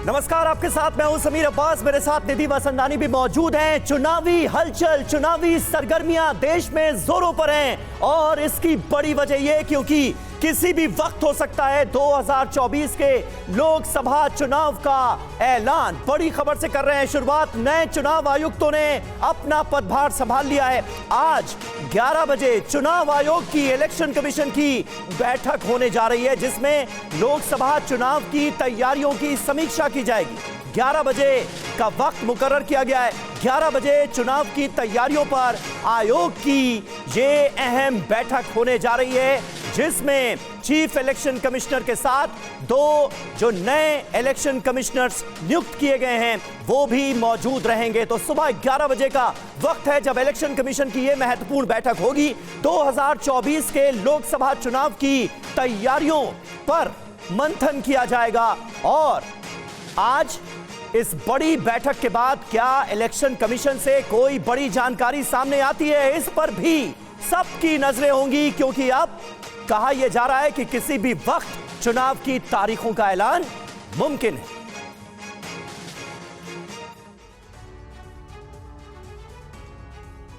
नमस्कार, आपके साथ मैं हूं समीर अब्बास। मेरे साथ निधि वसंदानी भी मौजूद हैं। चुनावी हलचल, चुनावी सरगर्मियां देश में जोरों पर हैं और इसकी बड़ी वजह यह क्योंकि किसी भी वक्त हो सकता है 2024 के लोकसभा चुनाव का ऐलान। बड़ी खबर से कर रहे हैं शुरुआत। नए चुनाव आयुक्तों ने अपना पदभार संभाल लिया है। आज 11 बजे चुनाव आयोग की, इलेक्शन कमीशन की बैठक होने जा रही है जिसमें लोकसभा चुनाव की तैयारियों की समीक्षा की जाएगी। 11 बजे का वक्त मुकर्रर किया गया है। 11 बजे चुनाव की तैयारियों पर आयोग की ये अहम बैठक होने जा रही है जिसमें चीफ इलेक्शन कमिश्नर के साथ दो जो नए इलेक्शन कमिश्नर्स नियुक्त किए गए हैं वो भी मौजूद रहेंगे। तो सुबह 11 बजे का वक्त है जब इलेक्शन कमीशन की यह महत्वपूर्ण बैठक होगी। 2024 के लोकसभा चुनाव की तैयारियों पर मंथन किया जाएगा और आज इस बड़ी बैठक के बाद क्या इलेक्शन कमीशन से कोई बड़ी जानकारी सामने आती है, इस पर भी सबकी नजरें होंगी क्योंकि अब कहा यह जा रहा है कि किसी भी वक्त चुनाव की तारीखों का ऐलान मुमकिन है।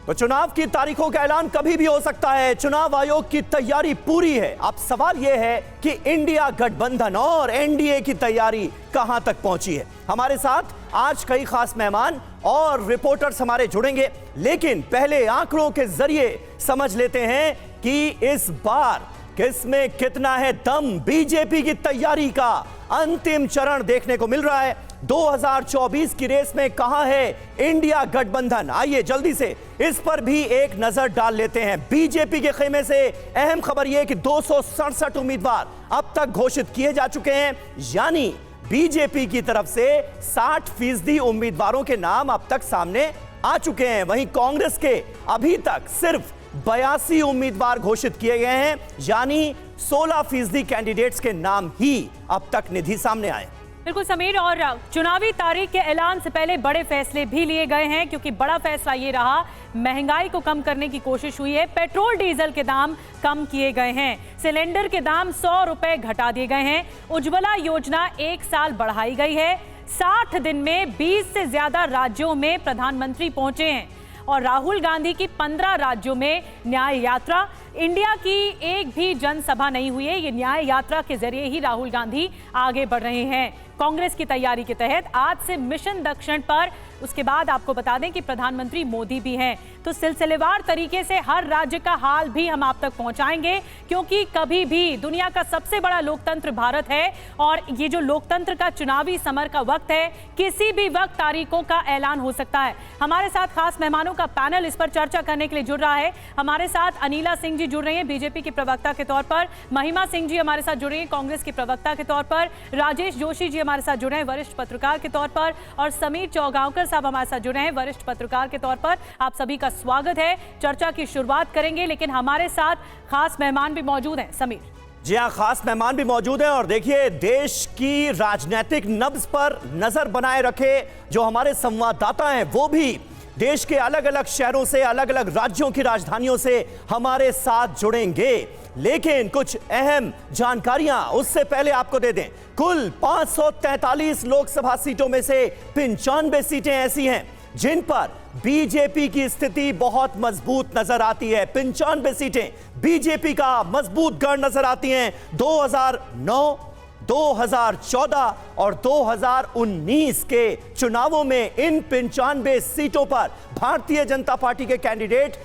तो चुनाव की तारीखों का ऐलान कभी भी हो सकता है। चुनाव आयोग की तैयारी पूरी है। अब सवाल यह है कि इंडिया गठबंधन और एनडीए की तैयारी कहां तक पहुंची है। हमारे साथ आज कई खास मेहमान और रिपोर्टर्स हमारे जुड़ेंगे, लेकिन पहले आंकड़ों के जरिए समझ लेते हैं कि इस बार किसमें कितना है दम। बीजेपी की तैयारी का अंतिम चरण देखने को मिल रहा है। 2024 की रेस में कहां है इंडिया गठबंधन, आइए जल्दी से इस पर भी एक नजर डाल लेते हैं। बीजेपी के खेमे से अहम खबर यह कि 267 उम्मीदवार अब तक घोषित किए जा चुके हैं, यानी बीजेपी की तरफ से 60% उम्मीदवारों के नाम अब तक सामने आ चुके हैं। वहीं कांग्रेस के अभी तक सिर्फ 82 उम्मीदवार घोषित किए गए हैं, यानी 16% कैंडिडेट्स के नाम ही अब तक निधि सामने आए। बिल्कुल समीर, और चुनावी तारीख के ऐलान से पहले बड़े फैसले भी लिए गए हैं क्योंकि बड़ा फैसला ये रहा, महंगाई को कम करने की कोशिश हुई है। पेट्रोल डीजल के दाम कम किए गए हैं, सिलेंडर के दाम 100 रुपए घटा दिए गए हैं, उज्ज्वला योजना 1 साल बढ़ाई गई है। 60 दिन में 20 से ज्यादा राज्यों में प्रधानमंत्री पहुंचे हैं और राहुल गांधी की 15 राज्यों में न्याय यात्रा। इंडिया की एक भी जनसभा नहीं हुई है, ये न्याय यात्रा के जरिए ही राहुल गांधी आगे बढ़ रहे हैं। कांग्रेस की तैयारी के तहत आज से मिशन दक्षिण पर, उसके बाद आपको बता दें कि प्रधानमंत्री मोदी भी हैं। तो सिलसिलेवार तरीके से हर राज्य का हाल भी हम आप तक पहुंचाएंगे क्योंकि कभी भी दुनिया का सबसे बड़ा लोकतंत्र भारत है और ये जो लोकतंत्र का चुनावी समर का वक्त है, किसी भी वक्त तारीखों का ऐलान हो सकता है। हमारे साथ खास मेहमानों का पैनल इस पर चर्चा करने के लिए जुड़ रहा है। हमारे साथ अनिला सिंह जी जुड़ रही हैं बीजेपी की प्रवक्ता के तौर पर, महिमा सिंह जी हमारे साथ जुड़ रही हैं कांग्रेस की प्रवक्ता के तौर पर, राजेश जोशी जी हमारे साथ जुड़े हैं वरिष्ठ पत्रकार के तौर पर और समीर चौगांवकर साहब हमारे साथ जुड़े हैं वरिष्ठ पत्रकार के तौर पर। आप सभी का स्वागत है। चर्चा की शुरुआत करेंगे, लेकिन हमारे साथ खास मेहमान भी मौजूद हैं। समीर जी हाँ, खास मेहमान भी मौजूद हैं और देखिए देश की राजनीतिक नब्ज पर नजर बनाए रखे जो हमारे संवाददाता हैं वो भी देश के अलग अलग शहरों से, अलग अलग राज्यों की राजधानियों से हमारे साथ जुड़ेंगे। लेकिन कुछ अहम जानकारियां उससे पहले आपको दे दें। कुल 543 लोकसभा सीटों में से 95 सीटें ऐसी हैं जिन पर बीजेपी की स्थिति बहुत मजबूत नजर आती है। 95 सीटें बीजेपी का मजबूत गढ़ नजर आती हैं। 2009, 2014 और 2019 के चुनावों में इन 95 सीटों पर भारतीय जनता पार्टी के कैंडिडेट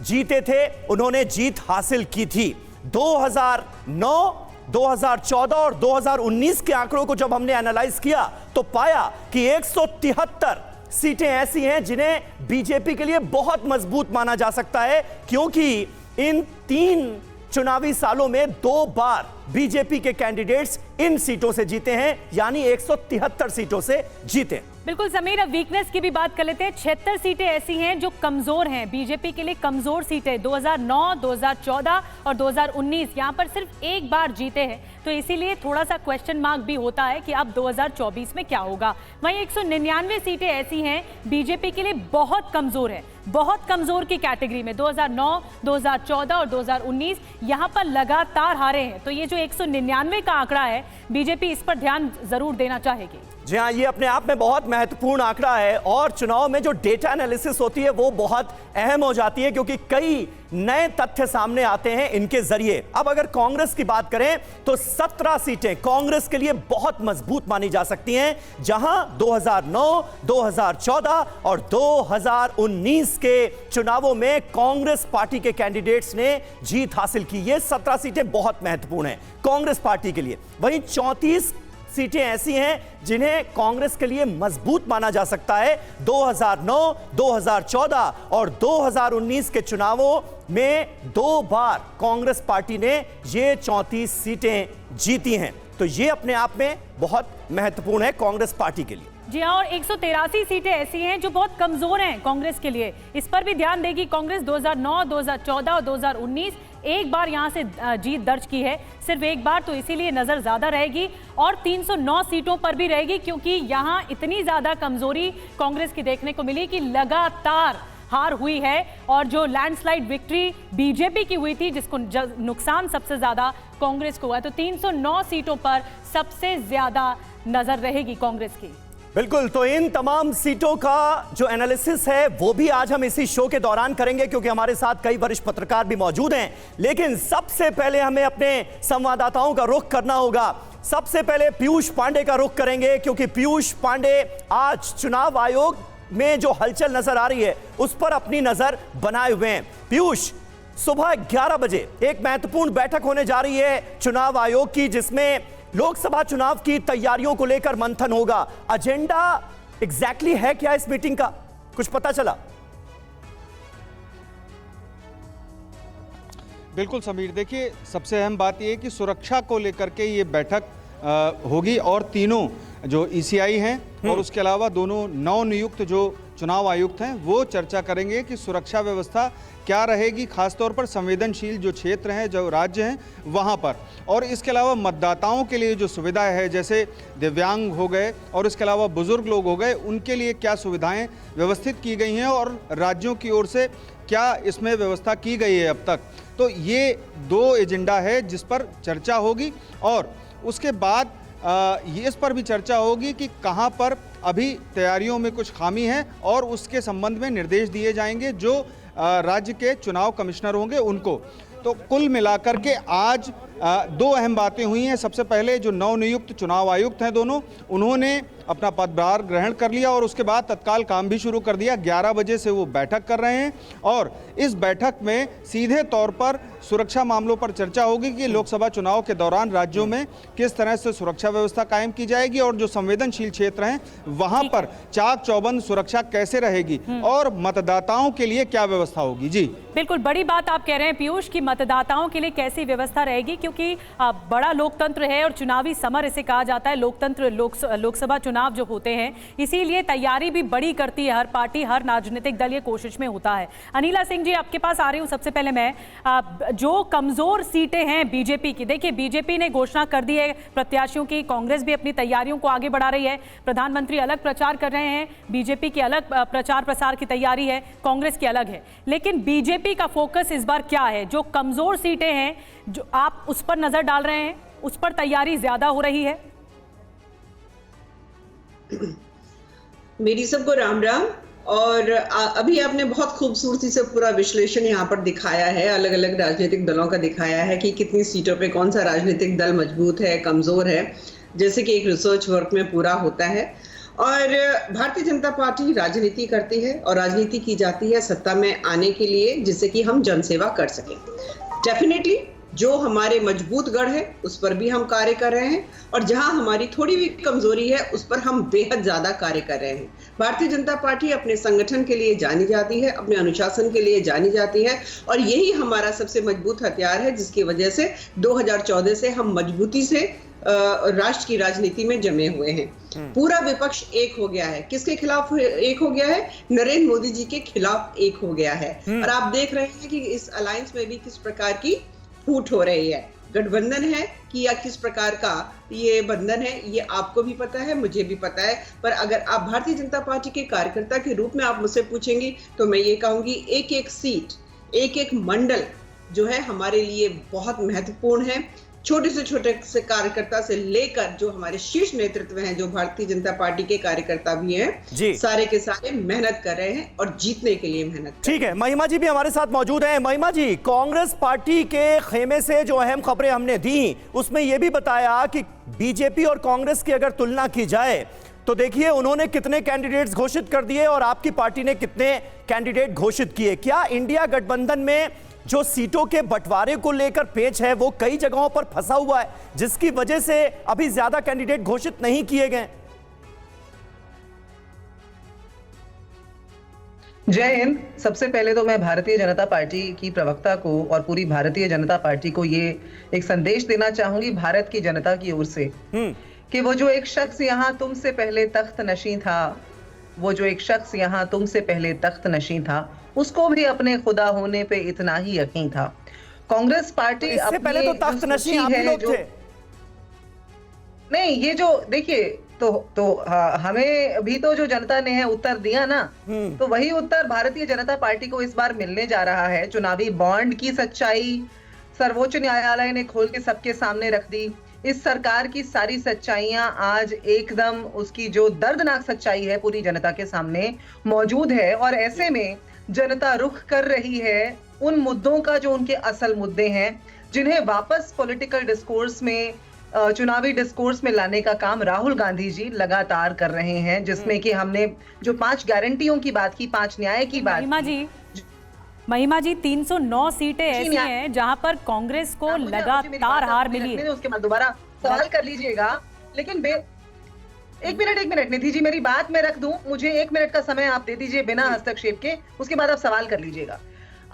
जीते थे, उन्होंने जीत हासिल की थी। 2009, 2014 और 2019 के आंकड़ों को जब हमने एनालाइज किया तो पाया कि 173 सीटें ऐसी हैं जिन्हें बीजेपी के लिए बहुत मजबूत माना जा सकता है क्योंकि इन 3 चुनावी सालों में 2 बार बीजेपी के कैंडिडेट्स इन सीटों से जीते हैं, यानी 173 सीटों से जीते। बिल्कुल समीर, अब वीकनेस की भी बात कर लेते हैं। 76 सीटें ऐसी हैं जो कमजोर हैं, बीजेपी के लिए कमजोर सीटें। 2009, 2014 और 2019 यहां पर सिर्फ एक बार जीते हैं, तो इसीलिए थोड़ा सा क्वेश्चन मार्क भी होता है कि अब 2024 में क्या होगा। वहीं 199 सीटें ऐसी हैं बीजेपी के लिए बहुत कमजोर है, बहुत कमजोर की कैटेगरी में। 2009, 2014 और 2019 यहां पर लगातार हारे हैं। तो ये जो 199 का आंकड़ा है, बीजेपी इस पर ध्यान जरूर देना चाहेगी। जी हाँ, ये अपने आप में बहुत महत्वपूर्ण आंकड़ा है और चुनाव में जो डेटा एनालिसिस होती है वो बहुत अहम हो जाती है क्योंकि कई नए तथ्य सामने आते हैं इनके जरिए। अब अगर कांग्रेस की बात करें तो 17 सीटें कांग्रेस के लिए बहुत मजबूत मानी जा सकती हैं, जहां 2009, 2014 और 2019 के चुनावों में कांग्रेस पार्टी के कैंडिडेट्स ने जीत हासिल की। ये 17 सीटें बहुत महत्वपूर्ण हैं कांग्रेस पार्टी के लिए। वहीं 34 सीटें ऐसी हैं जिन्हें कांग्रेस के लिए मजबूत माना जा सकता है। 2009, 2014 और 2019 के चुनावों में 2 बार कांग्रेस पार्टी ने ये 34 सीटें जीती हैं, तो ये अपने आप में बहुत महत्वपूर्ण है कांग्रेस पार्टी के लिए। जी हाँ, और 183 सीटें ऐसी हैं जो बहुत कमजोर हैं कांग्रेस के लिए। इस पर भी ध्यान देगी कांग्रेस। 2009, 2014 और 2019 एक बार यहां से जीत दर्ज की है, सिर्फ एक बार, तो इसीलिए नजर ज्यादा रहेगी और 309 सीटों पर भी रहेगी क्योंकि यहां इतनी ज्यादा कमजोरी कांग्रेस की देखने को मिली कि लगातार हार हुई है और जो लैंडस्लाइड विक्ट्री बीजेपी की हुई थी जिसको नुकसान सबसे ज्यादा कांग्रेस को हुआ, तो 309 सीटों पर सबसे ज्यादा नजर रहेगी कांग्रेस की। बिल्कुल, तो इन तमाम सीटों का जो एनालिसिस है वो भी आज हम इसी शो के दौरान करेंगे क्योंकि हमारे साथ कई वरिष्ठ पत्रकार भी मौजूद हैं। लेकिन सबसे पहले हमें अपने संवाददाताओं का रुख करना होगा। सबसे पहले पीयूष पांडे का रुख करेंगे क्योंकि पीयूष पांडे आज चुनाव आयोग में जो हलचल नजर आ रही है उस पर अपनी नजर बनाए हुए हैं। पीयूष, सुबह 11 बजे एक महत्वपूर्ण बैठक होने जा रही है चुनाव आयोग की, जिसमें लोकसभा चुनाव की तैयारियों को लेकर मंथन होगा। एजेंडा एग्जैक्टली है क्या इस मीटिंग का, कुछ पता चला? बिल्कुल समीर, देखिए सबसे अहम बात यह है कि सुरक्षा को लेकर के ये बैठक होगी और तीनों जो ईसीआई हैं और उसके अलावा दोनों नवनियुक्त जो चुनाव आयुक्त हैं वो चर्चा करेंगे कि सुरक्षा व्यवस्था क्या रहेगी, खासतौर पर संवेदनशील जो क्षेत्र हैं, जो राज्य हैं वहाँ पर। और इसके अलावा मतदाताओं के लिए जो सुविधाएं हैं, जैसे दिव्यांग हो गए और इसके अलावा बुजुर्ग लोग हो गए, उनके लिए क्या सुविधाएं व्यवस्थित की गई हैं और राज्यों की ओर से क्या इसमें व्यवस्था की गई है अब तक। तो ये 2 एजेंडा है जिस पर चर्चा होगी और उसके बाद ये इस पर भी चर्चा होगी कि कहां पर अभी तैयारियों में कुछ खामी है और उसके संबंध में निर्देश दिए जाएंगे जो राज्य के चुनाव कमिश्नर होंगे उनको। तो कुल मिलाकर के आज 2 अहम बातें हुई हैं। सबसे पहले जो नवनियुक्त चुनाव आयुक्त हैं दोनों, उन्होंने अपना पदभार ग्रहण कर लिया और उसके बाद तत्काल काम भी शुरू कर दिया। 11 बजे से वो बैठक कर रहे हैं और इस बैठक में सीधे तौर पर सुरक्षा मामलों पर चर्चा होगी कि लोकसभा चुनाव के दौरान राज्यों में किस तरह से सुरक्षा व्यवस्था कायम की जाएगी और जो संवेदनशील क्षेत्र हैं वहां पर चाक चौबंद सुरक्षा कैसे रहेगी और मतदाताओं के लिए क्या व्यवस्था होगी। जी बिल्कुल, बड़ी बात आप कह रहे हैं पीयूष कि मतदाताओं के लिए कैसी व्यवस्था रहेगी, क्योंकि बड़ा लोकतंत्र है और चुनावी समर इसे कहा जाता है। लोकतंत्र, लोकसभा चुनाव जो होते हैं, इसीलिए तैयारी भी बड़ी करती है हर पार्टी, हर राजनीतिक दल ये कोशिश में होता है। अनिला सिंह जी, आपके पास आ रही हूं। सबसे पहले मैं जो कमजोर सीटें हैं बीजेपी की, देखिए बीजेपी ने घोषणा कर दी है प्रत्याशियों की, कांग्रेस भी अपनी तैयारियों को आगे बढ़ा रही है। प्रधानमंत्री अलग प्रचार कर रहे हैं, बीजेपी की अलग प्रचार प्रसार की तैयारी है, कांग्रेस की अलग है। लेकिन बीजेपी का फोकस इस बार क्या है? जो कमजोर सीटें हैं जो आप उस पर नजर डाल रहे हैं, उस पर तैयारी ज्यादा हो रही है? मेरी सबको राम राम। और अभी आपने बहुत खूबसूरती से पूरा विश्लेषण यहाँ पर दिखाया है, अलग अलग राजनीतिक दलों का दिखाया है कि कितनी सीटों पे कौन सा राजनीतिक दल मजबूत है, कमजोर है, जैसे कि एक रिसर्च वर्क में पूरा होता है। और भारतीय जनता पार्टी राजनीति करती है और राजनीति की जाती है सत्ता में आने के लिए, जिससे कि हम जनसेवा कर सकें। डेफिनेटली जो हमारे मजबूत गढ़ है उस पर भी हम कार्य कर रहे हैं और जहां हमारी थोड़ी भी कमजोरी है उस पर हम बेहद ज्यादा कार्य कर रहे हैं। भारतीय जनता पार्टी अपने संगठन के लिए जानी जाती है, अपने अनुशासन के लिए जानी जाती है और यही हमारा सबसे मजबूत हथियार है, जिसकी वजह से 2014 से हम मजबूती से राष्ट्र की राजनीति में जमे हुए हैं। पूरा विपक्ष एक हो गया है। किसके खिलाफ एक हो गया है? नरेंद्र मोदी जी के खिलाफ एक हो गया है। और आप देख रहे हैं कि इस अलायंस में भी किस प्रकार की फूट हो रही है। गठबंधन है कि या किस प्रकार का ये बंधन है, ये आपको भी पता है, मुझे भी पता है। पर अगर आप भारतीय जनता पार्टी के कार्यकर्ता के रूप में आप मुझसे पूछेंगी तो मैं ये कहूंगी, एक एक सीट, एक एक मंडल जो है हमारे लिए बहुत महत्वपूर्ण है। छोटे से कार्यकर्ता से लेकर जो हमारे शीर्ष नेतृत्व हैं, जो भारतीय जनता पार्टी के कार्यकर्ता भी हैं, सारे के सारे मेहनत कर रहे हैं और जीतने के लिए मेहनत। ठीक है, महिमा जी भी हमारे साथ मौजूद हैं। महिमा जी, कांग्रेस पार्टी के खेमे से जो अहम खबरें हमने दी उसमें यह भी बताया कि बीजेपी और कांग्रेस की अगर तुलना की जाए तो देखिए उन्होंने कितने कैंडिडेट्स घोषित कर दिए और आपकी पार्टी ने कितने कैंडिडेट घोषित किए। क्या इंडिया गठबंधन में जो सीटों के बंटवारे को लेकर पेच है वो कई जगहों पर फंसा हुआ है, जिसकी वजह से अभी ज्यादा कैंडिडेट घोषित नहीं किए गए? जय हिंद। सबसे पहले तो मैं भारतीय जनता पार्टी की प्रवक्ता को और पूरी भारतीय जनता पार्टी को ये एक संदेश देना चाहूंगी भारत की जनता की ओर से कि वो जो एक शख्स यहाँ तुमसे पहले तख्त नशीं था, वो जो एक शख्स यहाँ तुमसे पहले तख्त नशीं था, उसको भी अपने खुदा होने पे इतना ही यकीन था। कांग्रेस पार्टी इससे पहले तो तख्त नशीं आप लोग थे। नहीं, ये जो देखिए हमें भी तो जो जनता ने है उत्तर दिया ना, तो वही उत्तर भारतीय जनता पार्टी को इस बार मिलने जा रहा है। चुनावी बॉन्ड की सच्चाई सर्वोच्च न्यायालय ने खोल के सबके सामने रख दी। इस सरकार की सारी सच्चाइयां आज एकदम उसकी जो दर्दनाक सच्चाई है पूरी जनता के सामने मौजूद है, और ऐसे में जनता रुख कर रही है उन मुद्दों का जो उनके असल मुद्दे हैं, जिन्हें वापस पॉलिटिकल डिस्कोर्स में, चुनावी डिस्कोर्स में लाने का काम राहुल गांधी जी लगातार कर रहे हैं। जिसमें कि हमने जो 5 गारंटियों की बात की, 5 न्याय की बात की। महिमा जी 309 सीटें ऐसी हैं जहां पर कांग्रेस को लगातार हार मिली है। उसके बाद दोबारा सवाल कर लीजिएगा, लेकिन एक मिनट निधि जी, मेरी बात मैं रख दूं, मुझे 1 मिनट का समय आप दे दीजिए बिना हस्तक्षेप के, उसके बाद आप सवाल कर लीजिएगा।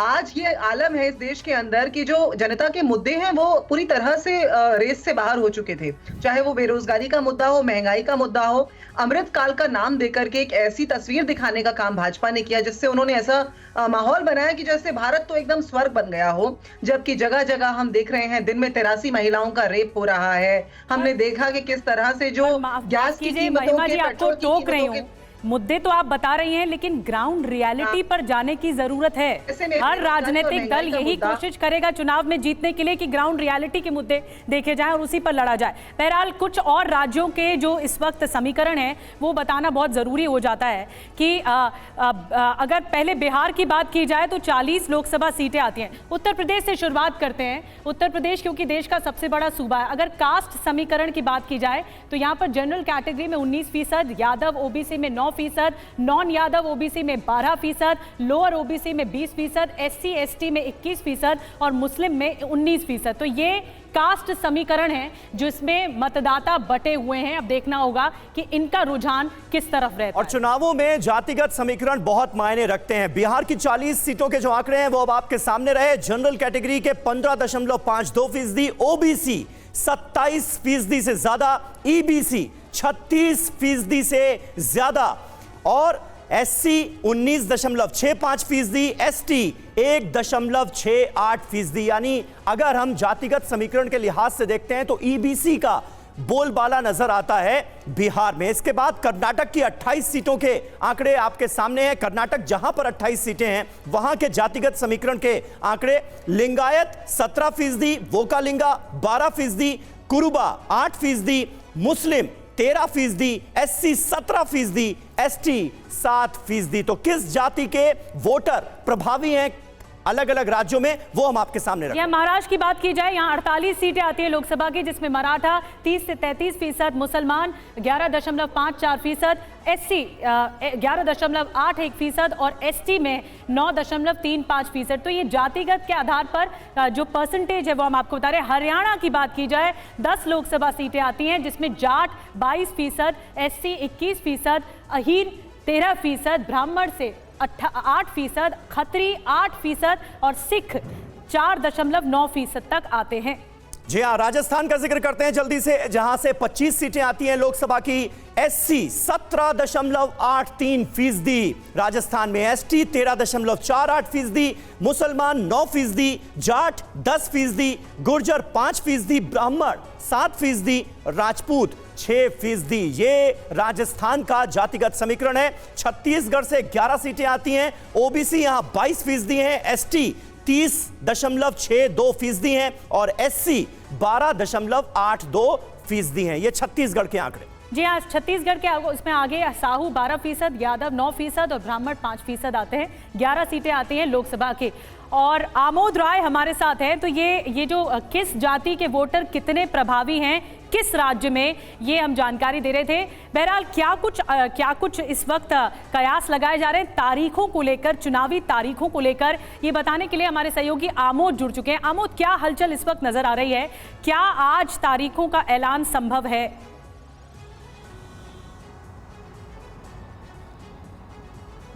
आज ये आलम है इस देश के अंदर कि जो जनता के मुद्दे हैं वो पूरी तरह से रेस से बाहर हो चुके थे, चाहे वो बेरोजगारी का मुद्दा हो, महंगाई का मुद्दा हो। अमृतकाल का नाम देकर के एक ऐसी तस्वीर दिखाने का काम भाजपा ने किया जिससे उन्होंने ऐसा माहौल बनाया कि जैसे भारत तो एकदम स्वर्ग बन गया हो, जबकि जगह जगह हम देख रहे हैं दिन में 83 महिलाओं का रेप हो रहा है। हमने देखा कि किस तरह से जो गैस की कीमतों के, पेट्रोल की कीमतों के मुद्दे तो आप बता रही हैं, लेकिन ग्राउंड रियलिटी पर जाने की जरूरत है। हर राजनीतिक दल यही कोशिश करेगा चुनाव में जीतने के लिए कि ग्राउंड रियलिटी के मुद्दे देखे जाएं और उसी पर लड़ा जाए। बहरहाल कुछ और राज्यों के जो इस वक्त समीकरण है वो बताना बहुत जरूरी हो जाता है कि अगर पहले बिहार की बात की जाए तो 40 लोकसभा सीटें आती हैं। उत्तर प्रदेश से शुरुआत करते हैं। उत्तर प्रदेश क्योंकि देश का सबसे बड़ा सूबा है। अगर कास्ट समीकरण की बात की जाए तो यहाँ पर जनरल कैटेगरी में 19%, यादव ओबीसी में 9%, नॉन यादव ओबीसी में 12%, लोअर ओबीसी में 20%, एससी एसटी में 21% और मुस्लिम में 19%। तो ये कास्ट समीकरण है जिसमें मतदाता बटे हुए हैं। अब देखना होगा कि इनका रुझान किस तरफ रहता है। और चुनावों में जातिगत समीकरण बहुत मायने रखते हैं। बिहार की 40 सीटों के जो आंकड़े हैं वो अब आपके सामने रहे। जनरल कैटेगरी के 15.52%, ओबीसी 27% से ज्यादा, ईबीसी 36% से ज्यादा और एससी 19.65%, एसटी 1.68%। यानी अगर हम जातिगत समीकरण के लिहाज से देखते हैं तो ईबीसी का बोलबाला नजर आता है बिहार में। इसके बाद कर्नाटक की 28 सीटों के आंकड़े आपके सामने हैं। कर्नाटक जहां पर 28 सीटें हैं वहां के जातिगत समीकरण के आंकड़े, लिंगायत 17%, वोकालिंगा 12%, कुरुबा 8%, मुस्लिम 13%, एससी 17%, एसटी 7%। तो किस जाति के वोटर प्रभावी हैं अलग अलग राज्यों में वो हम आपके सामने रखें। महाराष्ट्र की बात की जाए, यहाँ 48 सीटें आती हैं लोकसभा की, जिसमें मराठा 30 से 33%, मुसलमान 11.54%, एससी 11.81% और एसटी में 9.35%। तो ये जातिगत के आधार पर जो परसेंटेज है वो हम आपको बता रहे हैं। हरियाणा की बात की जाए 10 लोकसभा सीटें आती हैं जिसमें जाट 22%, एससी 21%, अहीर 13%, ब्राह्मण से 8%, खत्री 8% और सिख 4.9% तक आते हैं। जी हाँ, राजस्थान का जिक्र करते हैं जल्दी से, जहां से 25 सीटें आती हैं लोकसभा की। एससी 17.83%, राजस्थान में एसटी 13.48%, मुसलमान 9%, जाट 10%, गुर्जर 5%, ब्राह्मण 7%, राजपूत 6%। ये राजस्थान का जातिगत समीकरण है। छत्तीसगढ़ से 11 सीटें आती हैं, ओबीसी यहां 22% हैं, एसटी 30.62% हैं और एससी 12.82% हैं। ये छत्तीसगढ़ के आंकड़े। जी हाँ, छत्तीसगढ़ के उसमें आगे साहू 12%, यादव 9% और ब्राह्मण 5% आते हैं। 11 सीटें आती हैं लोकसभा की। और आमोद राय हमारे साथ हैं, तो ये जो किस जाति के वोटर कितने प्रभावी हैं किस राज्य में, ये हम जानकारी दे रहे थे। बहरहाल क्या कुछ इस वक्त कयास लगाए जा रहे हैं तारीखों को लेकर, चुनावी तारीखों को लेकर, ये बताने के लिए हमारे सहयोगी आमोद जुड़ चुके हैं। आमोद, क्या हलचल इस वक्त नजर आ रही है? क्या आज तारीखों का ऐलान संभव है?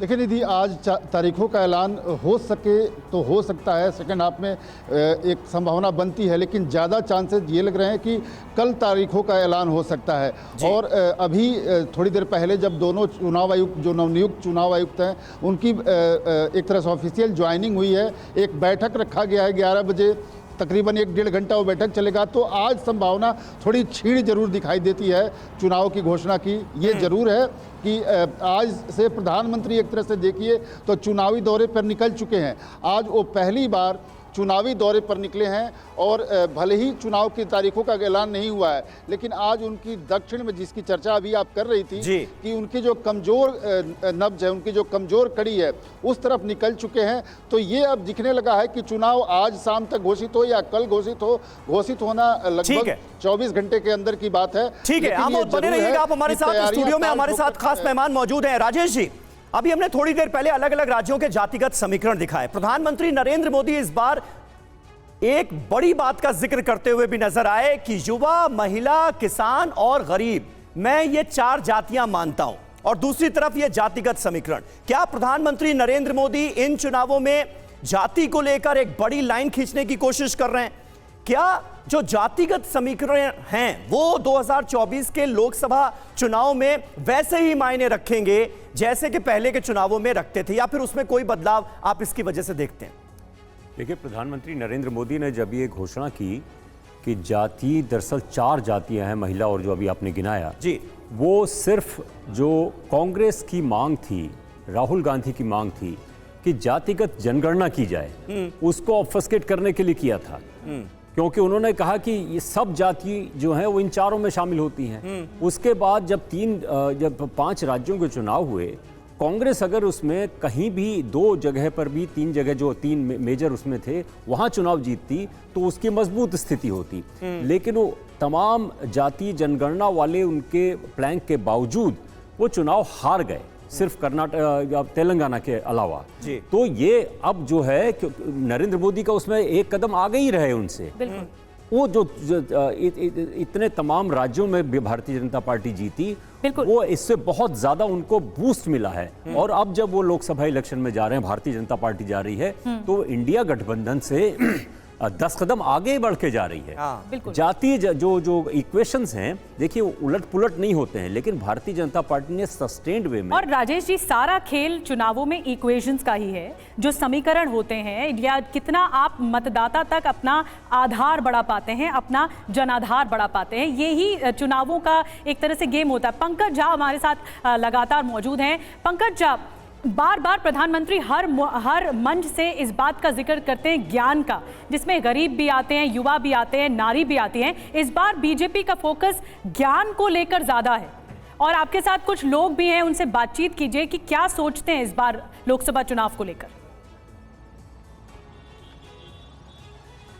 देखिए निधि, आज तारीखों का ऐलान हो सके तो हो सकता है, सेकेंड हाफ में एक संभावना बनती है, लेकिन ज़्यादा चांसेस ये लग रहे हैं कि कल तारीखों का ऐलान हो सकता है। और अभी थोड़ी देर पहले जब दोनों चुनाव आयुक्त, जो नवनियुक्त चुनाव आयुक्त हैं, उनकी एक तरह से ऑफिशियल ज्वाइनिंग हुई है, एक बैठक रखा गया है 11 बजे, तकरीबन 1-1.5 घंटा वो बैठक चलेगा। तो आज संभावना थोड़ी क्षीण जरूर दिखाई देती है चुनाव की घोषणा की। ये जरूर है कि आज से प्रधानमंत्री एक तरह से देखिए तो चुनावी दौरे पर निकल चुके हैं। आज वो पहली बार चुनावी दौरे पर निकले हैं और भले ही चुनाव की तारीखों का ऐलान नहीं हुआ है, लेकिन आज उनकी दक्षिण में, जिसकी चर्चा अभी आप कर रही थी कि उनकी जो कमजोर नब्ज है, उनकी जो कमजोर कड़ी है, उस तरफ निकल चुके हैं। तो ये अब दिखने लगा है कि चुनाव आज शाम तक घोषित हो या कल घोषित हो, घोषित होना लगभग 24 घंटे के अंदर की बात है। ठीक है, आमोद बने रहिएगा आप हमारे साथ स्टूडियो में। हमारे साथ खास मेहमान मौजूद हैं। राजेश जी, अभी हमने थोड़ी देर पहले अलग अलग राज्यों के जातिगत समीकरण दिखाए। प्रधानमंत्री नरेंद्र मोदी इस बार एक बड़ी बात का जिक्र करते हुए भी नजर आए कि युवा, महिला, किसान और गरीब, मैं ये 4 जातियां मानता हूं। और दूसरी तरफ ये जातिगत समीकरण। क्या प्रधानमंत्री नरेंद्र मोदी इन चुनावों में जाति को लेकर एक बड़ी लाइन खींचने की कोशिश कर रहे हैं? क्या जो जातिगत समीकरण हैं वो 2024 के लोकसभा चुनाव में वैसे ही मायने रखेंगे जैसे कि पहले के चुनावों में रखते थे, या फिर उसमें कोई बदलाव आप इसकी वजह से देखते हैं? देखिए, प्रधानमंत्री नरेंद्र मोदी ने जब ये घोषणा की कि जाति दरअसल 4 जातियां हैं, महिला और जो अभी आपने गिनाया जी, वो सिर्फ जो कांग्रेस की मांग थी, राहुल गांधी की मांग थी कि जातिगत जनगणना की जाए, उसको ऑब्फस्केट करने के लिए किया था। क्योंकि उन्होंने कहा कि ये सब जाति जो हैं वो इन 4 में शामिल होती हैं। उसके बाद जब 5 राज्यों के चुनाव हुए, कांग्रेस अगर उसमें कहीं भी 2 जगह पर भी, 3 जगह जो 3 मेजर उसमें थे, वहां चुनाव जीतती तो उसकी मजबूत स्थिति होती। लेकिन वो तमाम जाति जनगणना वाले उनके प्लान के बावजूद वो चुनाव हार गए, सिर्फ कर्नाटक या तेलंगाना के अलावा। तो ये अब जो है नरेंद्र मोदी का उसमें एक कदम आगे ही रहे उनसे। वो जो इतने तमाम राज्यों में भारतीय जनता पार्टी जीती, वो इससे बहुत ज्यादा उनको बूस्ट मिला है। और अब जब वो लोकसभा इलेक्शन में जा रहे हैं, भारतीय जनता पार्टी जा रही है, तो इंडिया गठबंधन से 10 कदम आगे बढ़ के जा रही है। जातीय जो इक्वेशंस हैं, देखिए उलट पुलट नहीं होते हैं, लेकिन भारतीय जनता पार्टी ने सस्टेन्ड वे में। और राजेश जी, सारा खेल चुनावों में इक्वेशंस का ही है। जो समीकरण होते हैं, या कितना आप मतदाता तक अपना आधार बढ़ा पाते हैं, अपना जनाधार बढ़ा पाते हैं, यही चुनावों का एक तरह से गेम होता है। पंकज झा हमारे साथ लगातार मौजूद हैं। पंकज झा, बार बार प्रधानमंत्री हर मंच से इस बात का जिक्र करते हैं ज्ञान का, जिसमें गरीब भी आते हैं, युवा भी आते हैं, नारी भी आती हैं। इस बार बीजेपी का फोकस ज्ञान को लेकर ज्यादा है, और आपके साथ कुछ लोग भी हैं, उनसे बातचीत कीजिए कि क्या सोचते हैं इस बार लोकसभा चुनाव को लेकर।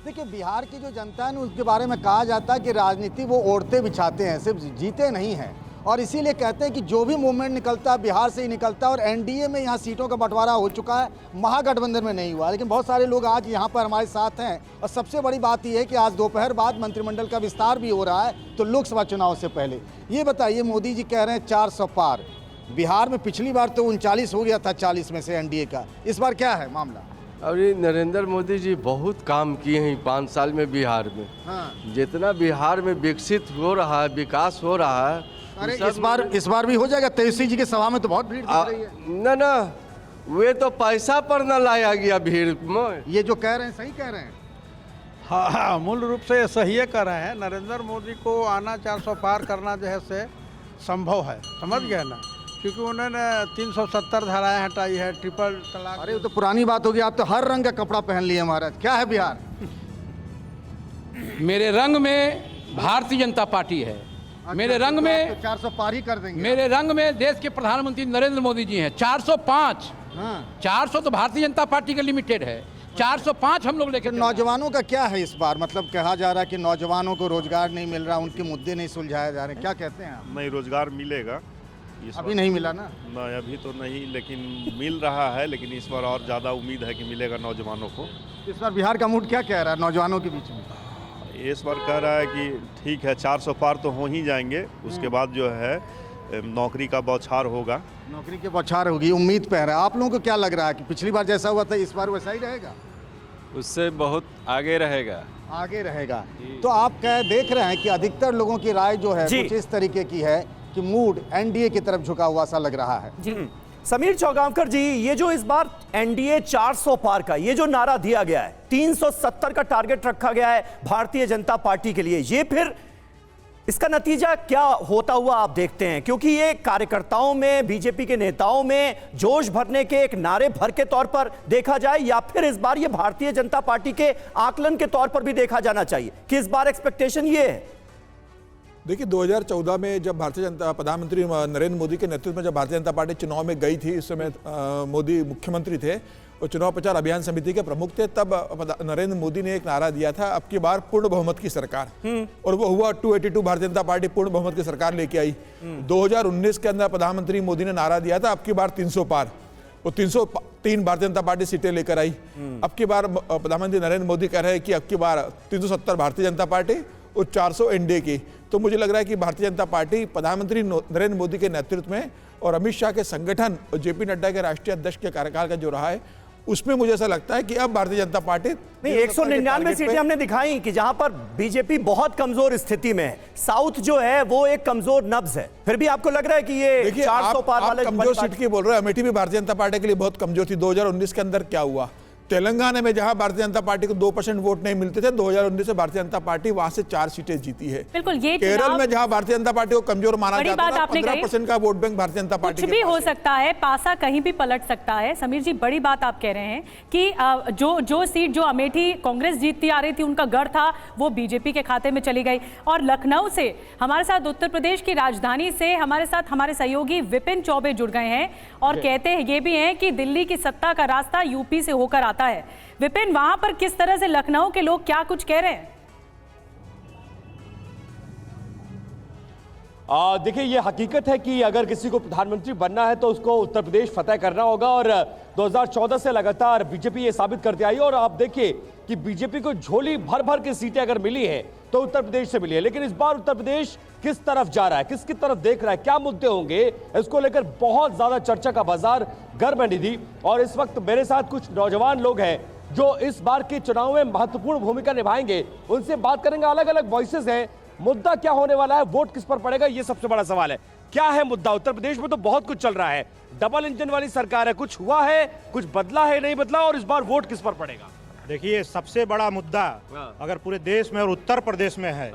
देखिए, बिहार की जो जनता है ना, उसके बारे में कहा जाता है कि राजनीति वो ओढ़ते बिछाते हैं, सिर्फ जीते नहीं हैं। और इसीलिए कहते हैं कि जो भी मूवमेंट निकलता है बिहार से ही निकलता है। और एनडीए में यहाँ सीटों का बंटवारा हो चुका है, महागठबंधन में नहीं हुआ। लेकिन बहुत सारे लोग आज यहाँ पर हमारे साथ हैं। और सबसे बड़ी बात यह है कि आज दोपहर बाद मंत्रिमंडल का विस्तार भी हो रहा है, तो लोकसभा चुनाव से पहले ये बताइए, मोदी जी कह रहे हैं 400 पार। बिहार में पिछली बार तो 39 हो गया था 40 में से एनडीए का। इस बार क्या है मामला? अरे नरेंद्र मोदी जी बहुत काम किए हैं 5 साल में बिहार में। जितना बिहार में विकसित हो रहा है, विकास हो रहा है। अरे इस बार भी हो जाएगा। तेजस्वी जी के सभा में तो बहुत भीड़ दिख रही है। ना वे तो पैसा पर न लाया गया भीड़ में। ये जो कह रहे हैं सही कह रहे हैं। हाँ, मूल रूप से सही कह रहे हैं। नरेंद्र मोदी को आना 400 पार करना जो है से संभव है, समझ गए ना, क्योंकि उन्होंने 370 धाराएं हटाई है, ट्रिपल तलाक। अरे वो तो पुरानी बात होगी, आप तो हर रंग का कपड़ा पहन लिए महाराज। क्या है बिहार? मेरे रंग में भारतीय जनता पार्टी है, मेरे रंग में 400 पार ही कर देंगे। मेरे रंग में देश के प्रधानमंत्री नरेंद्र मोदी जी हैं। 405, 400 तो भारतीय जनता पार्टी का लिमिटेड है, 405 हम लोग लेकर। नौजवानों का क्या है इस बार? मतलब कहा जा रहा है कि नौजवानों को रोजगार नहीं मिल रहा, उनके मुद्दे नहीं सुलझाए जा रहे, क्या कहते हैं आप? नहीं, रोजगार मिलेगा अभी नहीं मिला ना? नहीं, अभी तो नहीं, लेकिन मिल रहा है। लेकिन इस बार और ज़्यादा उम्मीद है कि मिलेगा नौजवानों को। इस बार बिहार का मूड क्या कह रहा है नौजवानों के बीच में? इस बार कह रहा है कि ठीक है, 400 पार तो हो ही जाएंगे, उसके बाद जो है नौकरी का बौछार होगा। नौकरी की बौछार होगी, उम्मीद पे है। आप लोगों को क्या लग रहा है कि पिछली बार जैसा हुआ था इस बार वैसा ही रहेगा? उससे बहुत आगे रहेगा। आगे रहेगा। तो आप क्या देख रहे हैं कि अधिकतर लोगों की राय जो है कुछ इस तरीके की है कि मूड एनडीए की तरफ झुका हुआ सा लग रहा है। जी समीर चौगांवकर जी, ये जो इस बार एनडीए 400 पार का ये जो नारा दिया गया है, 370 का टारगेट रखा गया है भारतीय जनता पार्टी के लिए, ये फिर इसका नतीजा क्या होता हुआ आप देखते हैं? क्योंकि ये कार्यकर्ताओं में, बीजेपी के नेताओं में जोश भरने के एक नारे भर के तौर पर देखा जाए, या फिर इस बार ये भारतीय जनता पार्टी के आकलन के तौर पर भी देखा जाना चाहिए कि इस बार एक्सपेक्टेशन ये है? देखिए, 2014 में जब भारतीय जनता प्रधानमंत्री नरेंद्र मोदी के नेतृत्व में जब भारतीय जनता पार्टी चुनाव में गई थी, इस समय मोदी मुख्यमंत्री थे और चुनाव प्रचार अभियान समिति के प्रमुख थे, तब नरेंद्र मोदी ने एक नारा दिया था, अब की बार पूर्ण बहुमत की सरकार, और वो हुआ 282। भारतीय जनता पार्टी पूर्ण बहुमत की सरकार लेके आई। 2019 के अंदर प्रधानमंत्री मोदी ने नारा दिया था, अब की बार 300 पार, वो 303 भारतीय जनता पार्टी सीटें लेकर आई। अब की बार प्रधानमंत्री नरेंद्र मोदी कह रहे हैं कि अब की बार 370 भारतीय जनता पार्टी और 400 एनडीए की। तो मुझे लग रहा है कि भारतीय जनता पार्टी प्रधानमंत्री नरेंद्र मोदी के नेतृत्व में और अमित शाह के संगठन और जेपी नड्डा के राष्ट्रीय अध्यक्ष के कार्यकाल का जो रहा है, उसमें मुझे ऐसा लगता है कि अब भारतीय जनता पार्टी नहीं, 199 सीटें हमने दिखाई कि जहां पर बीजेपी बहुत कमजोर स्थिति में है, साउथ जो है वो एक कमजोर नब्ज है, फिर भी आपको लग रहा है कि ये 400 पार वाले कमजोर सीट की बोल रहे हैं? अमेठी भी भारतीय जनता पार्टी के लिए बहुत कमजोर थी। 2019 के अंदर क्या हुआ? तेलंगाना में जहां भारतीय जनता पार्टी को 2% वोट नहीं मिलते थे, 2019 से भारतीय जनता पार्टी वहां से 4 सीटें जीती है। बिल्कुल, ये केरल में जहां भारतीय जनता पार्टी को कमजोर माना जाता था, 15% का vote bank Bharatiya Janata party कुछ भी हो सकता है, पासा कहीं भी पलट सकता है। समीर जी, बड़ी बात आप कह रहे हैं कि जो सीट जो अमेठी कांग्रेस जीतती आ रही थी, उनका गढ़ था, वो बीजेपी के खाते में चली गई। और लखनऊ से हमारे साथ, उत्तर प्रदेश की राजधानी से हमारे साथ हमारे सहयोगी विपिन चौबे जुड़ गए हैं और कहते हैं ये भी हैं कि दिल्ली की सत्ता का रास्ता यूपी से होकर आता है। विपिन, वहां पर किस तरह से लखनऊ के लोग क्या कुछ कह रहे हैं? देखिए, ये हकीकत है कि अगर किसी को प्रधानमंत्री बनना है तो उसको उत्तर प्रदेश फतेह करना होगा, और 2014 से लगातार बीजेपी ये साबित करती आई। और आप देखिए कि बीजेपी को झोली भर भर की सीटें अगर मिली है तो उत्तर प्रदेश से मिली है, लेकिन इस बार उत्तर प्रदेश किस तरफ जा रहा है, किसकी तरफ देख रहा है, क्या मुद्दे होंगे, इसको लेकर बहुत ज्यादा चर्चा का बाजार गर्म है निधि। और इस वक्त मेरे साथ कुछ नौजवान लोग हैं जो इस बार के चुनाव में महत्वपूर्ण भूमिका निभाएंगे, उनसे बात करेंगे। अलग अलग वॉइसेस हैं, मुद्दा क्या होने वाला है, वोट किस पर पड़ेगा, ये सबसे बड़ा सवाल है। क्या है मुद्दा? उत्तर प्रदेश में तो बहुत कुछ चल रहा है, डबल इंजन वाली सरकार है, कुछ हुआ है, कुछ बदला है, नहीं बदला, और इस बार वोट किस पर पड़ेगा? देखिए, सबसे बड़ा मुद्दा अगर पूरे देश में और उत्तर प्रदेश में है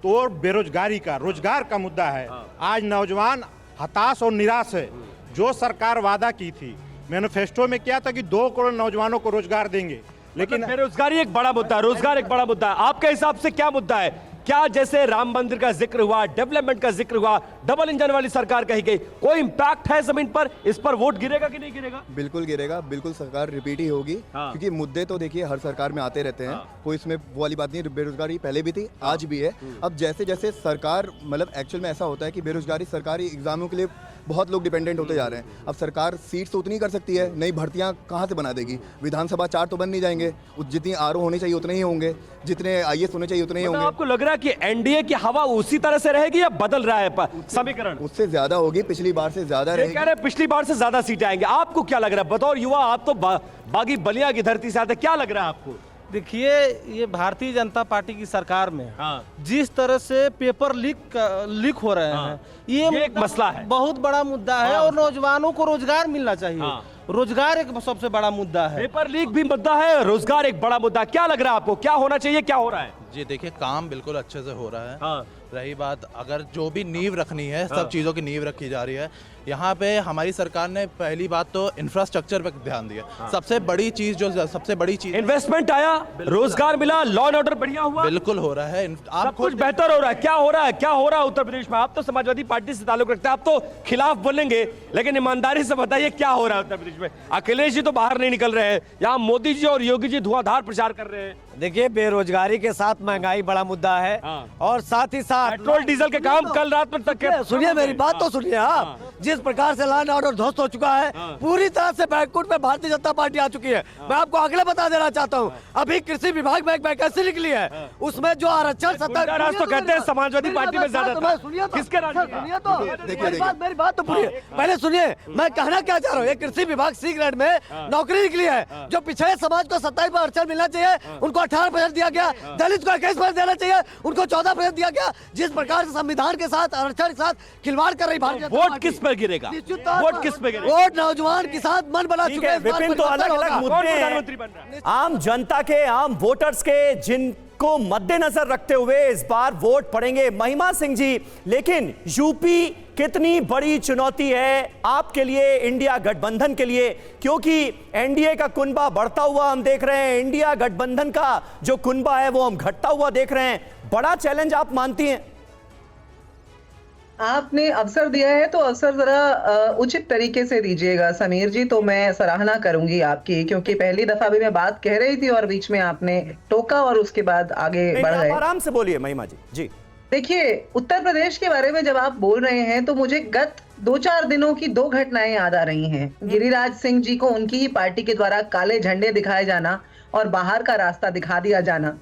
तो बेरोजगारी का, रोजगार का मुद्दा है। आज नौजवान हताश और निराश है। जो सरकार वादा की थी, मैनिफेस्टो में क्या था कि 2 करोड़ नौजवानों को रोजगार देंगे, लेकिन बेरोजगारी एक बड़ा मुद्दा है, रोजगार एक बड़ा मुद्दा है। आपके हिसाब से क्या मुद्दा है? क्या जैसे राम मंदिर का जिक्र हुआ, डेवलपमेंट का जिक्र हुआ, डबल इंजन वाली सरकार कही गई, कोई इंपैक्ट है जमीन पर? इस पर वोट गिरेगा कि नहीं गिरेगा? बिल्कुल गिरेगा, बिल्कुल सरकार रिपीट ही होगी। क्योंकि मुद्दे तो देखिए हर सरकार में आते रहते हैं, कोई इसमें वो वाली बात नहीं। बेरोजगारी पहले भी थी, आज भी है। अब जैसे जैसे सरकार, मतलब एक्चुअल में ऐसा होता है कि बेरोजगारी सरकारी एग्जामों के लिए बहुत लोग डिपेंडेंट होते जा रहे हैं। अब सरकार सीट्स तो उतनी कर सकती है, नई भर्तियां कहाँ से बना देगी? विधानसभा 4 तो बन नहीं जाएंगे, जितनी आरओ होनी चाहिए उतने ही होंगे, जितने आईएएस होने चाहिए उतने ही होंगे। आपको लग रहा है कि एनडीए की हवा उसी तरह से रहेगी या बदल रहा है समीकरण? उससे ज्यादा होगी, पिछली बार से ज्यादा रहेगी। कह रहे पिछली बार से ज्यादा सीटें आएंगे। आपको क्या लग रहा है? बतौर युवा, आप तो बागी बलिया की धरती से आते, क्या लग रहा है आपको? देखिए, ये भारतीय जनता पार्टी की सरकार में जिस तरह से पेपर लीक हो रहे हैं, ये एक मसला है, बहुत बड़ा मुद्दा है। और नौजवानों को रोजगार मिलना चाहिए, रोजगार एक सबसे बड़ा मुद्दा है। पेपर लीक भी मुद्दा है, रोजगार एक बड़ा मुद्दा। क्या लग रहा है आपको, क्या होना चाहिए, क्या हो रहा है? जी देखिए, काम बिल्कुल अच्छे से हो रहा है। रही बात, अगर जो भी नींव रखनी है, सब चीज़ों की नींव रखी जा रही है। यहाँ पे हमारी सरकार ने पहली बात तो इंफ्रास्ट्रक्चर पे ध्यान दिया। सबसे बड़ी चीज इन्वेस्टमेंट आया, रोजगार मिला, लॉ एंड ऑर्डर बढ़िया हुआ, बिल्कुल हो रहा है। सब कुछ बेहतर हो रहा है। क्या हो रहा है, क्या हो रहा है उत्तर प्रदेश में? आप तो समाजवादी पार्टी से ताल्लुक रखते हैं, आप तो खिलाफ बोलेंगे, लेकिन ईमानदारी से बताइए क्या हो रहा है उत्तर प्रदेश में? अखिलेश जी तो बाहर नहीं निकल रहे हैं, यहाँ मोदी जी और योगी जी धुआंधार प्रचार कर रहे हैं। देखिए, बेरोजगारी के साथ महंगाई बड़ा मुद्दा है और साथ ही साथ पेट्रोल डीजल के काम कल रात में तक के सुनिए मेरी बात तो सुनिए। जिस प्रकार से लॉ एंड ऑर्डर ध्वस्त हो चुका है, पूरी तरह से बैकफुट में भारतीय जनता पार्टी आ चुकी है। मैं आपको अगले बता देना चाहता हूँ, अभी कृषि विभाग में एक वैकेंसी निकली है, उसमें जो आरक्षण तो कहते हैं समाजवादी पार्टी में ज्यादा किसके सुनिए तो मेरी बात तो पूरी पहले सुनिए। मैं कहना क्या चाह रहा हूँ, कृषि विभाग सी ग्रेड में नौकरी निकली है। जो पिछड़े समाज को 27% आरक्षण मिलना चाहिए, उनको 18% दिया गया। दलित को 21% देना चाहिए, उनको 14% दिया गया। जिस प्रकार से संविधान के साथ, आरक्षण के साथ खिलवाड़ कर रही भारतीय जनता पार्टी, वोट किस पर गिरेगा? वोट किस पे गिरेगा? वोट नौजवान के साथ मन बना चुके हैं। विपिन, तो अलग अलग मुद्दे हैं आम जनता के, आम वोटर्स के, जिनको मद्देनजर रखते हुए इस बार वोट पड़ेंगे। महिमा सिंह जी, लेकिन यूपी कितनी बड़ी चुनौती है आपके लिए, इंडिया गठबंधन के लिए? क्योंकि एनडीए का कुनबा बढ़ता हुआ हम देख रहे हैं, इंडिया गठबंधन का जो कुनबा है वो हम घटता हुआ देख रहे हैं। बड़ा चैलेंज आप मानती हैं? आपने अवसर दिया है तो अवसर जरा उचित तरीके से दीजिएगा समीर जी, तो मैं सराहना करूंगी आपकी, क्योंकि पहली दफा भी मैं बात कह रही थी और बीच में आपने टोका और उसके बाद आगे बढ़ गए। आराम से बोलिए महिमा जी। जी देखिए, उत्तर प्रदेश के बारे में जब आप बोल रहे हैं तो मुझे गत 2-4 दिनों की 2 घटनाएं याद आ रही हैं। गिरिराज सिंह जी को उनकी ही पार्टी के द्वारा काले झंडे दिखाए जाना और बाहर का रास्ता दिखा दिया जाना,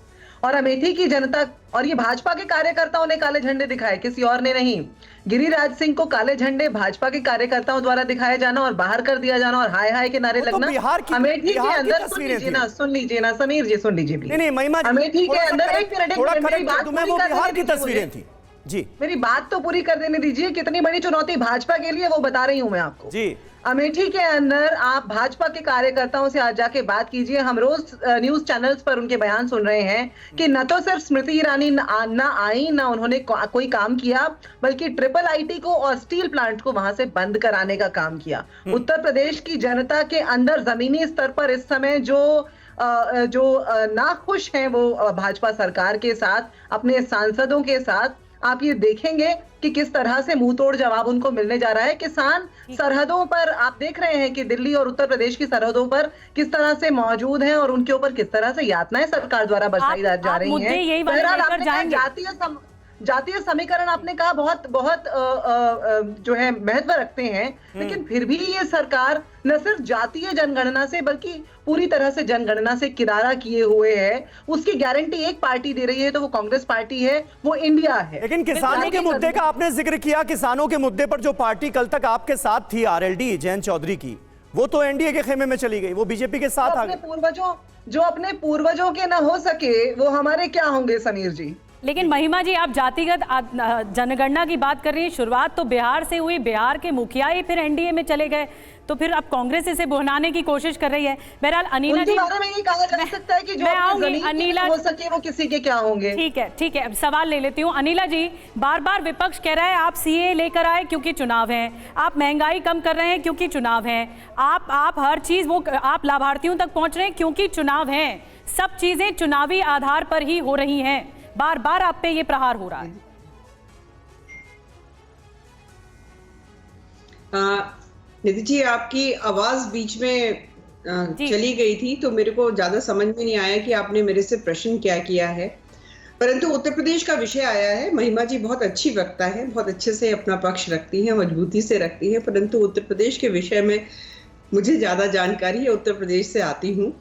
और अमेठी की जनता, और ये भाजपा के कार्यकर्ताओं ने काले झंडे दिखाए, किसी और ने नहीं। गिरिराज सिंह को काले झंडे भाजपा के कार्यकर्ताओं द्वारा दिखाए जाना और बाहर कर दिया जाना और हाय हाय के नारे लगना। अमेठी के अंदर सुन लीजिए ना समीर जी, सुन लीजिए। नहीं महिमा, अमेठी के अंदर एक मिनट बिहार की तस्वीरें थी जी, मेरी बात तो पूरी कर देने दीजिए। कितनी बड़ी चुनौती भाजपा के लिए वो बता रही हूं मैं आपको जी। अमेठी के अंदर आप भाजपा के कार्यकर्ताओं से आज जाके बात कीजिए। हम रोज न्यूज चैनल्स पर उनके बयान सुन रहे हैं कि न तो सिर्फ स्मृति ईरानी ना आई, ना उन्होंने कोई काम किया, बल्कि ट्रिपल आईटी को और स्टील प्लांट को वहां से बंद कराने का काम किया। उत्तर प्रदेश की जनता के अंदर जमीनी स्तर पर इस समय जो नाखुश हैं वो भाजपा सरकार के साथ, अपने सांसदों के साथ, आप ये देखेंगे कि किस तरह से मुंह तोड़ जवाब उनको मिलने जा रहा है। किसान सरहदों पर आप देख रहे हैं कि दिल्ली और उत्तर प्रदेश की सरहदों पर किस तरह से मौजूद हैं और उनके ऊपर किस तरह से यातनाएं सरकार द्वारा बरसाई जा रही हैं। बहरहाल आपने जातीय समीकरण आपने कहा बहुत जो है महत्व रखते हैं, लेकिन फिर भी ये सरकार न सिर्फ जातीय जनगणना से बल्कि पूरी तरह से जनगणना से किनारा किए हुए है। उसकी गारंटी एक पार्टी दे रही है तो वो कांग्रेस पार्टी है, वो इंडिया है। लेकिन किसानों के मुद्दे का आपने जिक्र किया, किसानों के मुद्दे पर जो पार्टी कल तक आपके साथ थी, आरएलडी जयंत चौधरी की, वो तो एनडीए के खेमे में चली गई, वो बीजेपी के साथ आ गई। जो अपने पूर्वजों के ना हो सके वो हमारे क्या होंगे समीर जी? लेकिन महिमा जी, आप जातिगत जनगणना की बात कर रही हैं, शुरुआत तो बिहार से हुई, बिहार के मुखिया ही फिर एनडीए में चले गए, तो फिर अब कांग्रेस इसे बुहनाने की कोशिश कर रही है। बहरहाल अनीला जी, बारे में ये कहा जा सकता है कि जो अनीला हो सके वो किसी के क्या होंगे। ठीक है, अब सवाल ले लेती हूँ। अनीला जी, बार बार विपक्ष कह रहा है आप सीए लेकर आए क्योंकि चुनाव है, आप महंगाई कम कर रहे हैं क्योंकि चुनाव है, आप हर चीज वो आप लाभार्थियों तक पहुंच रहे हैं क्योंकि चुनाव है। सब चीजें चुनावी आधार पर ही हो रही हैं, बार बार आप पे ये प्रहार हो रहा है। निधि जी, आपकी आवाज बीच में चली गई थी तो मेरे को ज्यादा समझ में नहीं आया कि आपने मेरे से प्रश्न क्या किया है, परंतु उत्तर प्रदेश का विषय आया है। महिमा जी बहुत अच्छी वक्ता है, बहुत अच्छे से अपना पक्ष रखती है, मजबूती से रखती है, परंतु उत्तर प्रदेश के विषय में मुझे ज्यादा जानकारी है, उत्तर प्रदेश से आती हूँ।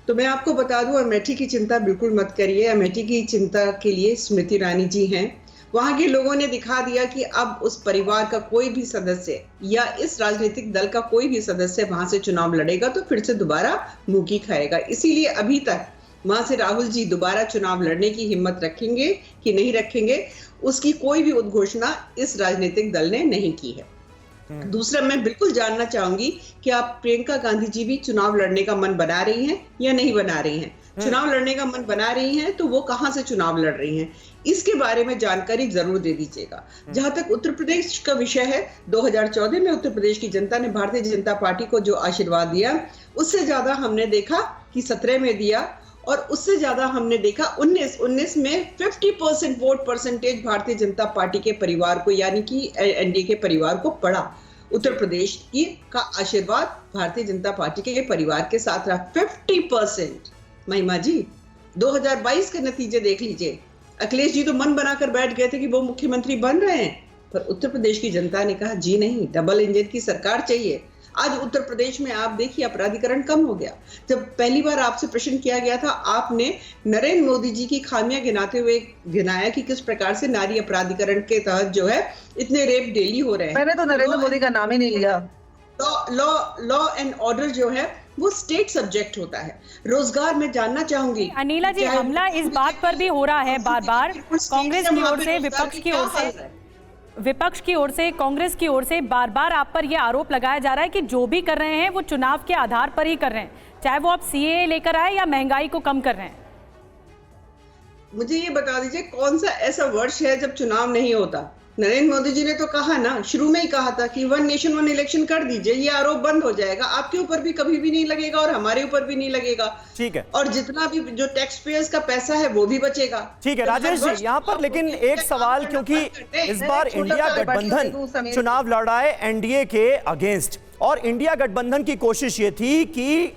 तो मैं आपको बता दूं, अमेठी की चिंता बिल्कुल मत करिए। अमेठी की चिंता के लिए स्मृति ईरानी जी हैं। वहां के लोगों ने दिखा दिया कि अब उस परिवार का कोई भी सदस्य या इस राजनीतिक दल का कोई भी सदस्य वहां से चुनाव लड़ेगा तो फिर से दोबारा मुंह खाएगा। इसीलिए अभी तक वहां से राहुल जी दोबारा चुनाव लड़ने की हिम्मत रखेंगे कि नहीं रखेंगे, उसकी कोई भी उद्घोषणा इस राजनीतिक दल ने नहीं की है। दूसरा, मैं बिल्कुल जानना चाहूंगी कि आप प्रियंका गांधी जी भी चुनाव लड़ने का मन बना रही हैं या नहीं बना रही हैं। चुनाव लड़ने का मन बना रही हैं तो वो कहां से चुनाव लड़ रही हैं, इसके बारे में जानकारी जरूर दे दीजिएगा। जहां तक उत्तर प्रदेश का विषय है, 2014 में उत्तर प्रदेश की जनता ने भारतीय जनता पार्टी को जो आशीर्वाद दिया, उससे ज्यादा हमने देखा कि 17 में दिया, और उससे ज्यादा हमने देखा 19 में 50% vote percentage Bharatiya Janata party के परिवार को, यानी कि एनडीए के परिवार को पड़ा। उत्तर प्रदेश की का आशीर्वाद भारतीय जनता पार्टी के परिवार के साथ रहा, 50%। महिमा जी, 2022 के नतीजे देख लीजिए। अखिलेश जी तो मन बनाकर बैठ गए थे कि वो मुख्यमंत्री बन रहे हैं, पर उत्तर प्रदेश की जनता ने कहा जी नहीं, डबल इंजन की सरकार चाहिए। आज उत्तर प्रदेश में आप देखिए अपराधीकरण कम हो गया। जब पहली बार आपसे प्रश्न किया गया था, आपने नरेंद्र मोदी जी की खामियां गिनाते हुए गिनाया कि किस प्रकार से नारी अपराधीकरण के तहत जो है इतने रेप डेली हो रहे हैं। मैंने तो नरेंद्र मोदी का नाम ही नहीं लिया। लॉ एंड ऑर्डर जो है वो स्टेट सब्जेक्ट होता है। रोजगार में जानना चाहूंगी अनिला जी, हमला इस बात पर भी हो रहा है बार बार कांग्रेस की ओर से, विपक्ष की ओर से, कांग्रेस की ओर से बार बार आप पर यह आरोप लगाया जा रहा है कि जो भी कर रहे हैं वो चुनाव के आधार पर ही कर रहे हैं, चाहे वो आप सीएए लेकर आए या महंगाई को कम कर रहे हैं। मुझे ये बता दीजिए कौन सा ऐसा वर्ष है जब चुनाव नहीं होता। नरेंद्र मोदी जी ने तो कहा ना, शुरू में ही कहा था कि 1 नेशन 1 इलेक्शन कर दीजिए, ये आरोप बंद हो जाएगा, आपके ऊपर भी कभी भी नहीं लगेगा और हमारे ऊपर भी नहीं लगेगा। ठीक है, और जितना भी जो टैक्स पेयर्स का पैसा है वो भी बचेगा। ठीक है राजेश जी, यहाँ पर लेकिन एक सवाल, क्योंकि इस बार इंडिया गठबंधन चुनाव लड़ रहा है एनडीए के अगेंस्ट, और इंडिया गठबंधन की कोशिश ये थी कि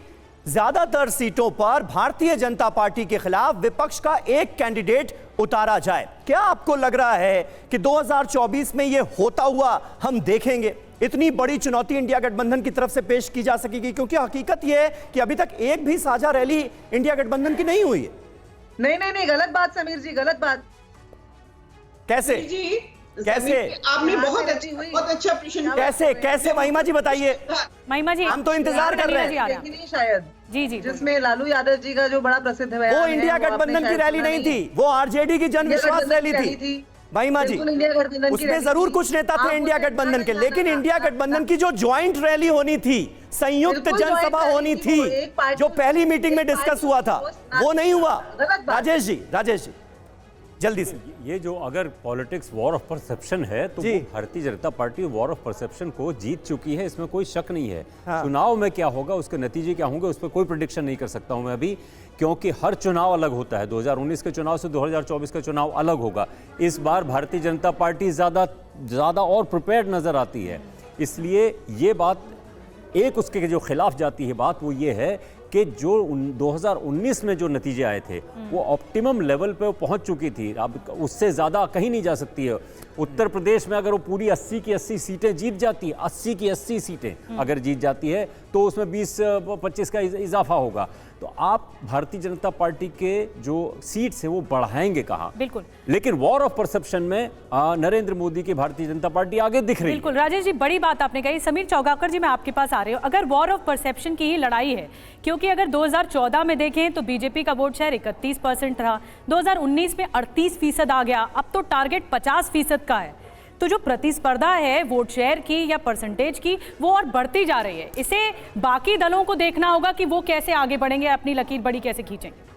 ज्यादातर सीटों पर भारतीय जनता पार्टी के खिलाफ विपक्ष का एक कैंडिडेट उतारा जाए। क्या आपको लग रहा है कि 2024 में यह होता हुआ हम देखेंगे? इतनी बड़ी चुनौती इंडिया गठबंधन की तरफ से पेश की जा सकेगी? क्योंकि हकीकत यह है कि अभी तक एक भी साझा रैली इंडिया गठबंधन की नहीं हुई है। नहीं, गलत बात समीर जी, गलत बात। कैसे कैसे आपने बहुत अच्छा प्रश्न, कैसे महिमा जी बताइए। महिमा जी, हम तो इंतजार कर रहे हैं। शायद जी, जिसमें लालू यादव जी का जो बड़ा प्रसिद्ध है, वो इंडिया गठबंधन की रैली नहीं थी, वो आरजेडी की जन विश्वास रैली थी। महिमा जी, उसमें जरूर कुछ नेता थे इंडिया गठबंधन के, लेकिन इंडिया गठबंधन की जो ज्वाइंट रैली होनी थी, संयुक्त जनसभा होनी थी, जो पहली मीटिंग में डिस्कस हुआ था, वो नहीं हुआ। राजेश जी जल्दी से, ये जो अगर पॉलिटिक्स वॉर ऑफ परसेप्शन है तो वो Bharatiya Janata party war of perception को जीत चुकी है, इसमें कोई शक नहीं है। चुनाव में क्या होगा, उसके नतीजे क्या होंगे, उस पर कोई प्रेडिक्शन नहीं कर सकता हूं मैं अभी, क्योंकि हर चुनाव अलग होता है। 2019 के चुनाव से 2024 का चुनाव अलग होगा। इस बार भारतीय जनता पार्टी ज़्यादा और प्रिपेयर्ड नज़र आती है, इसलिए ये बात एक उसके जो खिलाफ जाती है बात वो ये है कि जो 2019 में जो नतीजे आए थे वो ऑप्टिमम लेवल पे पहुंच चुकी थी, अब उससे ज़्यादा कहीं नहीं जा सकती है। उत्तर प्रदेश में अगर वो पूरी 80 की 80 सीटें जीत जाती है, 80 की 80 सीटें अगर जीत जाती है तो उसमें 20-25 का इजाफा होगा। तो आप भारतीय जनता पार्टी के जो सीट्स है वो बढ़ाएंगे कहाँ? बिल्कुल, लेकिन वॉर ऑफ परसेप्शन में नरेंद्र मोदी की भारतीय जनता पार्टी आगे दिख रही है। बिल्कुल राजेश जी, बड़ी बात आपने कही। समीर चौगाकर जी, मैं आपके पास आ रही हूँ। अगर वॉर ऑफ परसेप्शन की ही लड़ाई है, क्योंकि अगर 2014 में देखें तो बीजेपी का वोट शेयर 31% रहा, 2019 में 38% आ गया, अब तो टारगेट 50% का है। तो जो प्रतिस्पर्धा है वोट शेयर की या परसेंटेज की, वो और बढ़ती जा रही है। इसे बाकी दलों को देखना होगा कि वो कैसे आगे बढ़ेंगे, अपनी लकीर बड़ी कैसे खींचेंगे।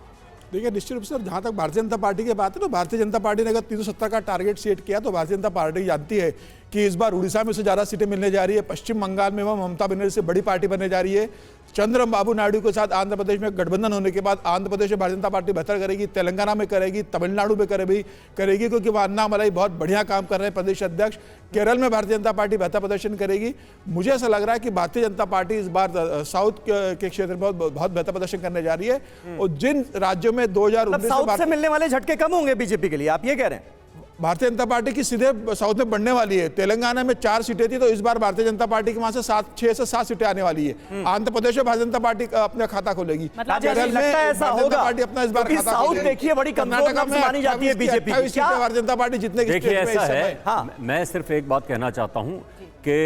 देखिए, निश्चित रूप से जहाँ तक भारतीय जनता पार्टी की बात है, तो भारतीय जनता पार्टी ने अगर 370 का टारगेट सेट किया तो भारतीय जनता पार्टी जानती है कि इस बार उड़ीसा में से ज़्यादा सीटें मिलने जा रही है, पश्चिम बंगाल में वह ममता बनर्जी से बड़ी पार्टी बनने जा रही है, चंद्रबाबू नायडू के साथ आंध्र प्रदेश में गठबंधन होने के बाद आंध्र प्रदेश में भारतीय जनता पार्टी बेहतर करेगी, तेलंगाना में करेगी, तमिलनाडु में करेगी क्योंकि वह अन्नामलाई बहुत बढ़िया काम कर रहे हैं प्रदेश अध्यक्ष, केरल में भारतीय जनता पार्टी बेहतर प्रदर्शन करेगी। मुझे ऐसा लग रहा है कि भारतीय जनता पार्टी इस बार साउथ के क्षेत्र में बहुत बेहतर प्रदर्शन करने जा रही है, और जिन राज्यों में 2019 साउथ से मिलने वाले झटके कम होंगे बीजेपी के लिए, आप ये कह रहे हैं? भारतीय जनता पार्टी की सीधे साउथ में बढ़ने वाली है। तेलंगाना में 4 सीटें थी, तो इस बार भारतीय जनता पार्टी के वहां से 6 से 7 सीटें आने वाली है। आंध्र प्रदेश में भारतीय जनता पार्टी अपना खाता खोलेगी, केरल में ऐसा होगा पार्टी अपना इस बार खाता साउथ देखिए बड़ी कमजोर मानी जाती है बीजेपी की। भारतीय जनता पार्टी जितने देखिए ऐसा है, मैं सिर्फ एक बात कहना चाहता हूं कि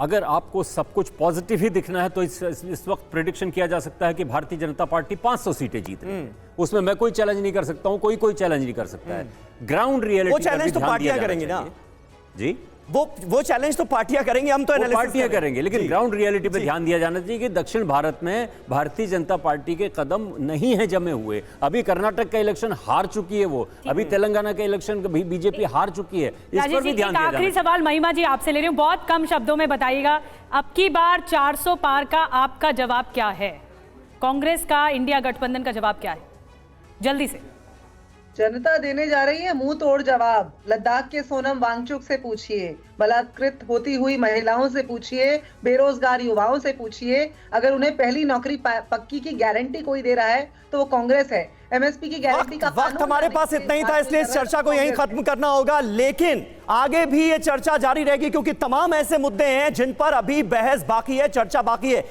अगर आपको सब कुछ पॉजिटिव ही दिखना है तो इस वक्त प्रेडिक्शन किया जा सकता है कि भारतीय जनता पार्टी 500 सीटें जीत रही है। उसमें मैं कोई चैलेंज नहीं कर सकता हूं, कोई चैलेंज नहीं कर सकता है। ग्राउंड रियलिटी वो चैलेंज तो पार्टियां करेंगी ना जी। वो चैलेंज तो पार्टियां करेंगे, हम तो एनालिसिस पार्टियां करेंगे, लेकिन ग्राउंड रियलिटी पे ध्यान दिया जाना चाहिए कि दक्षिण भारत में भारतीय जनता पार्टी के कदम नहीं है जमे हुए। अभी कर्नाटक का इलेक्शन हार चुकी है वो, अभी तेलंगाना का इलेक्शन भी बीजेपी हार चुकी है, इस पर भी ध्यान दिया जाना। आखिरी सवाल महिमा जी आपसे ले रही हूँ, बहुत कम शब्दों में बताइएगा, अब की बार 400 पार का आपका जवाब क्या है? कांग्रेस का, इंडिया गठबंधन का जवाब क्या है? जल्दी से। जनता देने जा रही है मुंह तोड़ जवाब। लद्दाख के सोनम वांगचुक से पूछिए, बलात्कृत होती हुई महिलाओं से पूछिए, बेरोजगार युवाओं से पूछिए, अगर उन्हें पहली नौकरी पक्की की गारंटी कोई दे रहा है तो वो कांग्रेस है। एमएसपी की गारंटी का वक्त हमारे पास इतना ही था, इसलिए इस चर्चा को यहीं खत्म करना होगा, लेकिन आगे भी ये चर्चा जारी रहेगी क्योंकि तमाम ऐसे मुद्दे हैं जिन पर अभी बहस बाकी है, चर्चा बाकी है।